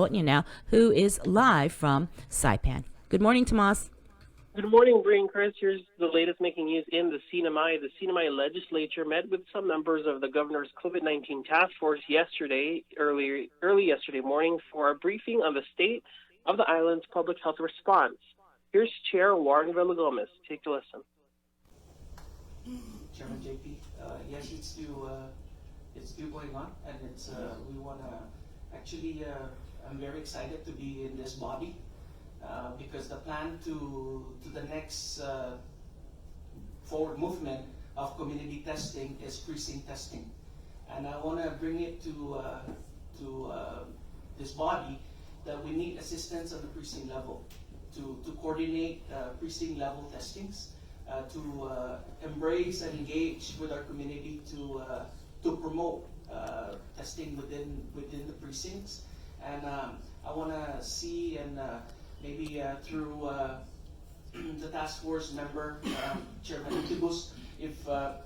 Manglona now, who is live from Saipan. Good morning, Tomas. Good morning, Brie and Chris. Here's the latest making news in the CNMI. The CNMI legislature met with some members of the governor's COVID-19 task force early yesterday morning for a briefing on the state of the island's public health response. Here's Chair Warren Villagomez. Take a listen. Chairman JP, yes, it's still going on, and we want to actually. I'm very excited to be in this body. Because the plan to the next forward movement of community testing is precinct testing, and I want to bring it to this body that we need assistance on the precinct level to coordinate precinct level testings, to embrace and engage with our community to promote testing within the precincts, and I want to see and maybe through the task force member, Chairman Utibus, if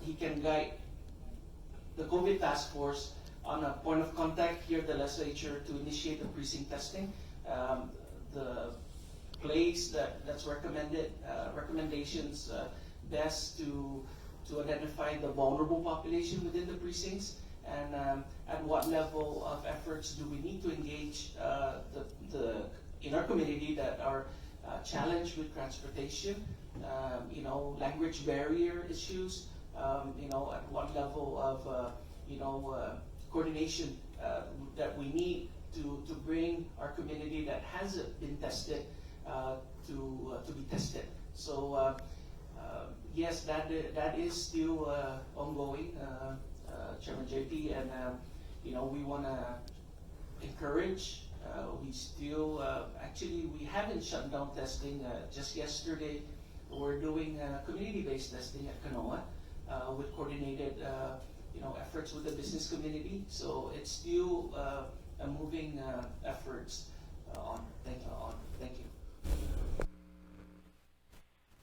he can guide the COVID task force on a point of contact here at the legislature to initiate the precinct testing. The place that's recommended, recommendations best to identify the vulnerable population within the precincts, and at what level of efforts do we need to engage in our community that are challenged with transportation, language barrier issues, at what level of, coordination that we need to bring our community that hasn't been tested to be tested. So yes, that is still ongoing, Chairman JP, and we want to encourage. We still, we haven't shut down testing. Just yesterday, we're doing community-based testing at Kanoa with coordinated, efforts with the business community. So it's still a moving efforts on. Thank you.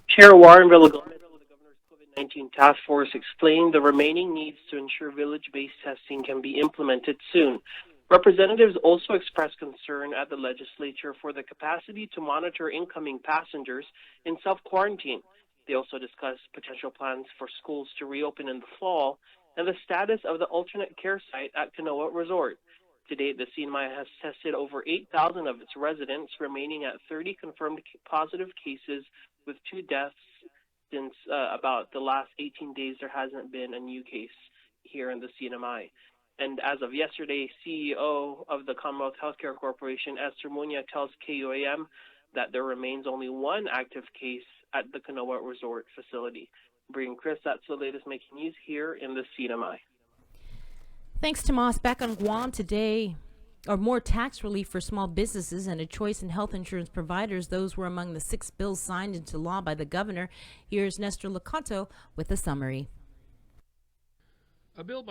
Chair Warren Villagomez of the governor's COVID-19 task force explained the remaining needs to ensure village-based testing can be implemented soon. Representatives also expressed concern at the legislature for the capacity to monitor incoming passengers in self-quarantine. They also discussed potential plans for schools to reopen in the fall and the status of the alternate care site at Kanoa Resort. To date, the CNMI has tested over 8,000 of its residents, remaining at 30 confirmed positive cases with 2 deaths. Since about the last 18 days, there hasn't been a new case here in the CNMI. And as of yesterday, CEO of the Commonwealth Healthcare Corporation, Esther Muña, tells KUAM that there remains only 1 active case at the Kanoa Resort facility. Bring Chris, that's the latest making news here in the CNMI. Thanks, Tomas. Back on Guam today, more tax relief for small businesses and a choice in health insurance providers. Those were among the 6 bills signed into law by the governor. Here's Nestor Lacato with a summary. A bill by